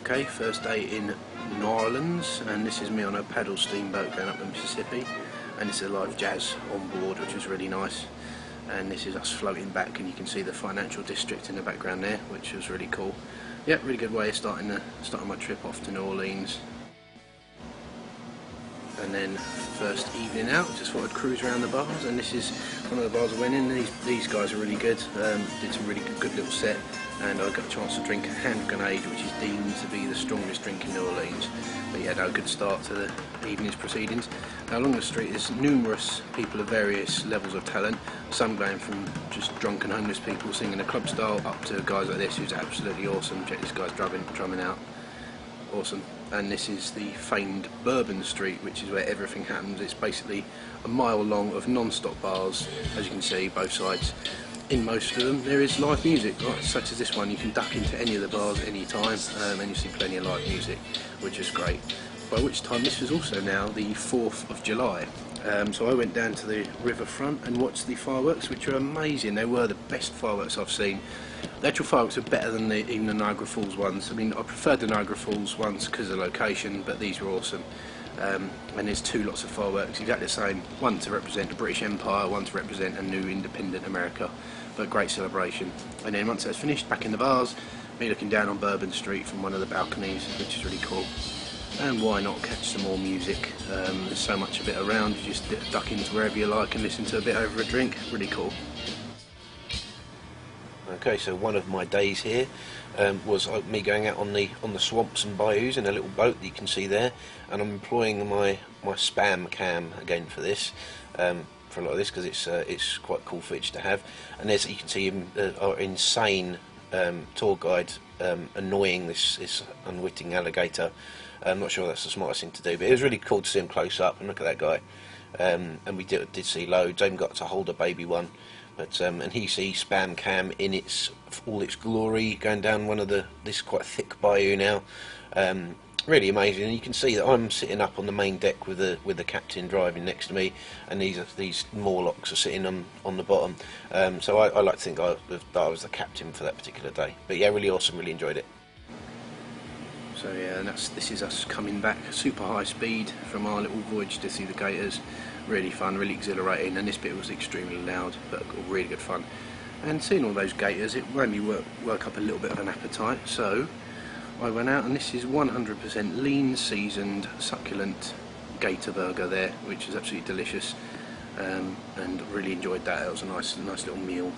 Okay, first day in New Orleans, and this is me on a paddle steamboat going up the Mississippi, and it's a live jazz on board, which was really nice. And this is us floating back, and you can see the financial district in the background there, which was really cool. Yeah, really good way of starting my trip off to New Orleans. And then first evening out, just thought I'd cruise around the bars, and this is one of the bars I went in. These guys are really good. Did some really good little set, and I got a chance to drink a hand grenade, which is deemed to be the strongest drink in New Orleans. But yeah, no, good start to the evening's proceedings. Now along the street there's numerous people of various levels of talent, some going from just drunken homeless people singing a club style up to guys like this who's absolutely awesome. Check this guy's drumming out. Awesome. And this is the famed Bourbon Street, which is where everything happens. It's basically a mile long of non-stop bars, as you can see, both sides. In most of them there is live music, right, such as this one. You can duck into any of the bars any time, and you see plenty of live music, which is great. By which time this was also now the 4th of July. So I went down to the riverfront and watched the fireworks, which are amazing. They were the best fireworks I've seen. The actual fireworks are better than even the Niagara Falls ones. I mean, I preferred the Niagara Falls ones because of the location, but these were awesome. And there's two lots of fireworks, exactly the same. One to represent the British Empire, one to represent a new independent America. But great celebration. And then once that's finished, back in the bars, me looking down on Bourbon Street from one of the balconies, which is really cool. And why not catch some more music? There's so much of it around, you just duck into wherever you like and listen to a bit over a drink. Really cool. Okay, so one of my days here was me going out on the swamps and bayous in a little boat that you can see there, and I'm employing my spam cam again for this, for a lot of this, because it's quite a cool feature to have. And there's, you can see our insane tour guide annoying this unwitting alligator. I'm not sure that's the smartest thing to do, but it was really cool to see him close up and look at that guy. And we did see loads. I even got to hold a baby one. But and he sees spam cam in all its glory, going down one of this quite thick bayou now. Really amazing. And you can see that I'm sitting up on the main deck with the captain driving next to me, and these Morlocks are sitting on the bottom. So I like to think I was the captain for that particular day. But yeah, really awesome. Really enjoyed it. So yeah, and this is us coming back super high speed from our little voyage to see the gators. Really fun, really exhilarating, and this bit was extremely loud, but really good fun. And seeing all those gators, it made me work up a little bit of an appetite, so I went out, and this is 100% lean seasoned succulent gator burger there, which is absolutely delicious, and really enjoyed that. It was a nice little meal.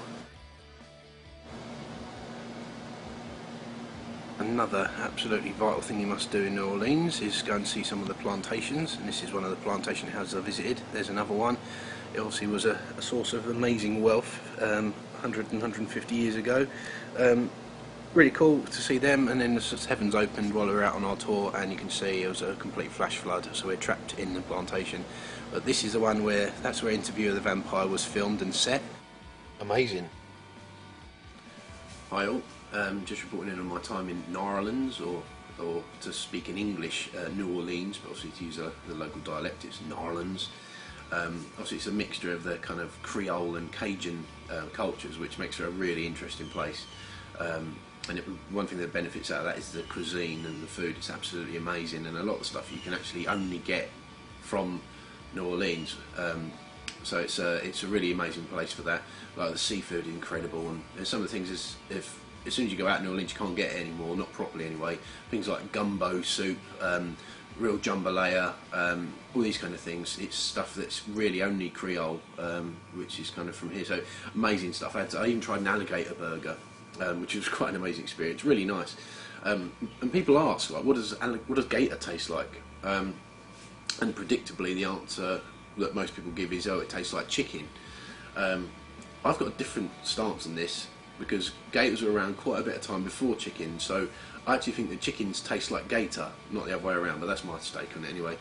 Another absolutely vital thing you must do in New Orleans is go and see some of the plantations, and this is one of the plantation houses I visited. There's another one. It obviously was a source of amazing wealth 100 and 150 years ago. Really cool to see them, and then the heavens opened while we were out on our tour, and you can see it was a complete flash flood, so we're trapped in the plantation. But this is the one that's where Interview with the Vampire was filmed and set. Amazing. Hi all. Just reporting in on my time in New Orleans, or to speak in English, New Orleans, but obviously to use the local dialect, it's New Orleans. Obviously it's a mixture of the kind of Creole and Cajun cultures, which makes it a really interesting place. And one thing that benefits out of that is the cuisine and the food. It's absolutely amazing, and a lot of stuff you can actually only get from New Orleans. So it's a really amazing place for that. Like the seafood is incredible, and some of the things as soon as you go out in New Orleans you can't get it anymore, not properly anyway. Things like gumbo soup, real jambalaya, all these kind of things. It's stuff that's really only Creole, which is kind of from here. So amazing stuff. I even tried an alligator burger, which was quite an amazing experience. Really nice. And people ask, like, what does gator taste like? And predictably the answer that most people give is, oh, it tastes like chicken. I've got a different stance on this, because gators were around quite a bit of time before chicken, so I actually think that chickens taste like gator, not the other way around, but that's my take on it anyway.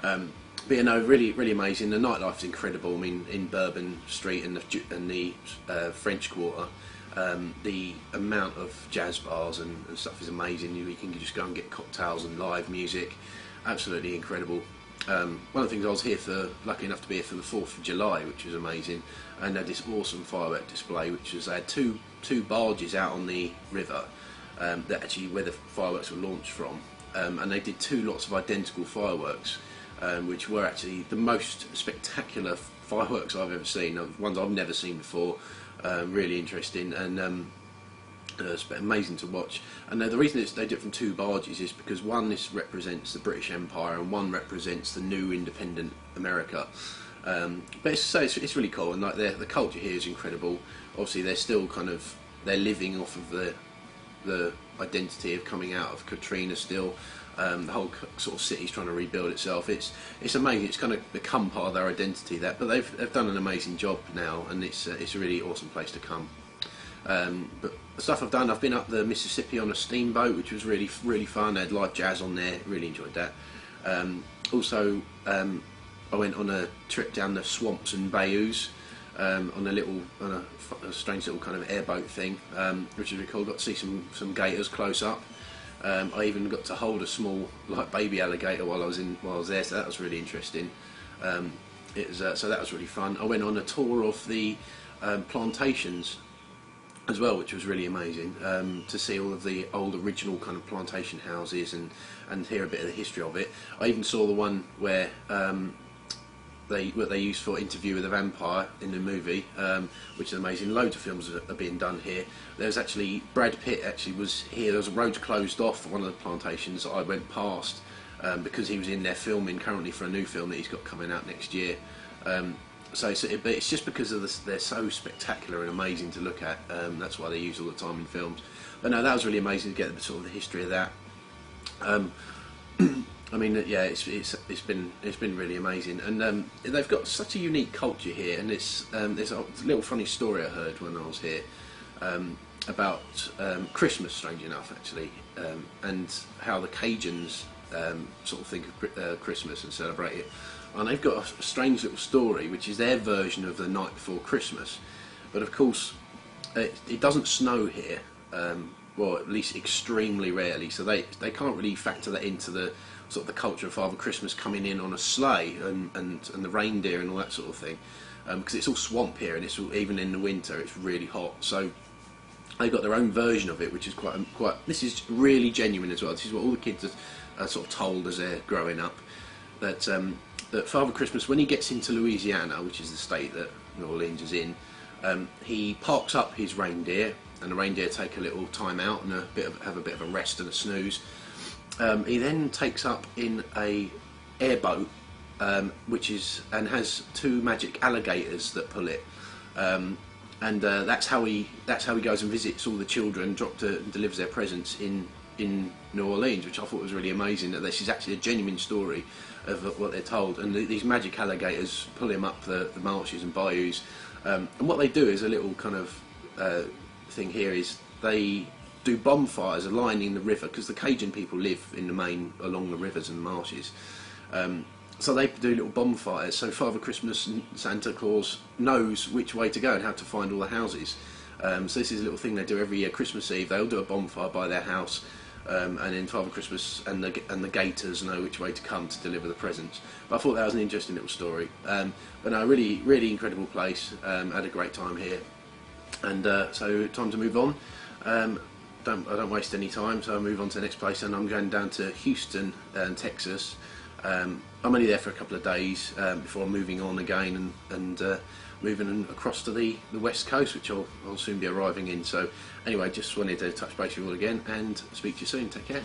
But you know, really amazing. The nightlife is incredible. I mean, in Bourbon Street and the French Quarter, the amount of jazz bars and stuff is amazing. You can just go and get cocktails and live music. Absolutely incredible. One of the things I was lucky enough to be here for the 4th of July, which was amazing, and they had this awesome firework display, which was, they had two barges out on the river, that actually where the fireworks were launched from, and they did 2 lots of identical fireworks, which were actually the most spectacular fireworks I've ever seen. Ones I've never seen before. Really interesting, and it's amazing to watch. And the reason they do it from 2 barges is because one represents the British Empire and one represents the new independent America. But it's really cool, and like the culture here is incredible. Obviously, they're still they're living off of the identity of coming out of Katrina still. The whole sort of city's trying to rebuild itself. It's amazing. It's kind of become part of their identity. But they've done an amazing job now, and it's a really awesome place to come. But the stuff I've been up the Mississippi on a steamboat, which was really fun. They had live jazz on there. Really enjoyed that. Also, I went on a trip down the swamps and bayous on a strange little kind of airboat thing, which was really cool. Got to see some gators close up. I even got to hold a small baby alligator while I was there, so that was really interesting. So that was really fun. I went on a tour of the plantations as well, which was really amazing, to see all of the old original kind of plantation houses and hear a bit of the history of it. I even saw the one where what they used for Interview with the Vampire in the movie, which is amazing. Loads of films are being done here. There's actually Brad Pitt was here. There was a road closed off for one of the plantations that I went past because he was in there filming currently for a new film that he's got coming out next year. But it's just because of they're so spectacular and amazing to look at. That's why they use all the time in films. But no, that was really amazing to get sort of the history of that. I mean, yeah, it's been really amazing, and they've got such a unique culture here. And there's a little funny story I heard when I was here about Christmas, strangely enough, actually, and how the Cajuns sort of think of Christmas and celebrate it. And they've got a strange little story, which is their version of the night before Christmas. But of course, it doesn't snow here, well, at least extremely rarely. So they can't really factor that into the sort of the culture of Father Christmas coming in on a sleigh and the reindeer and all that sort of thing, because it's all swamp here, and even in the winter it's really hot. So they've got their own version of it, which is quite. This is really genuine as well. This is what all the kids are sort of told as they're growing up, that Father Christmas, when he gets into Louisiana, which is the state that New Orleans is in, he parks up his reindeer, and the reindeer take a little time out and have a bit of a rest and a snooze. He then takes up in a airboat, which has 2 magic alligators that pull it, and that's how he goes and visits all the children, and delivers their presents in New Orleans, which I thought was really amazing. That this is actually a genuine story of what they're told, and these magic alligators pull him up the marshes and bayous, and what they do is a little kind of thing here is they do bonfires lining the river, because the Cajun people live in the main along the rivers and marshes. So they do little bonfires, so Father Christmas and Santa Claus knows which way to go and how to find all the houses. So this is a little thing they do every year. Christmas Eve they all do a bonfire by their house, and then Father Christmas and the Gators know which way to come to deliver the presents. But I thought that was an interesting little story. But no, really incredible place. Had a great time here, and so time to move on. I don't waste any time, so I move on to the next place, and I'm going down to Houston, Texas. I'm only there for a couple of days before moving on again and moving across to the west coast, which I'll soon be arriving in. So anyway, just wanted to touch base with you all again and speak to you soon. Take care.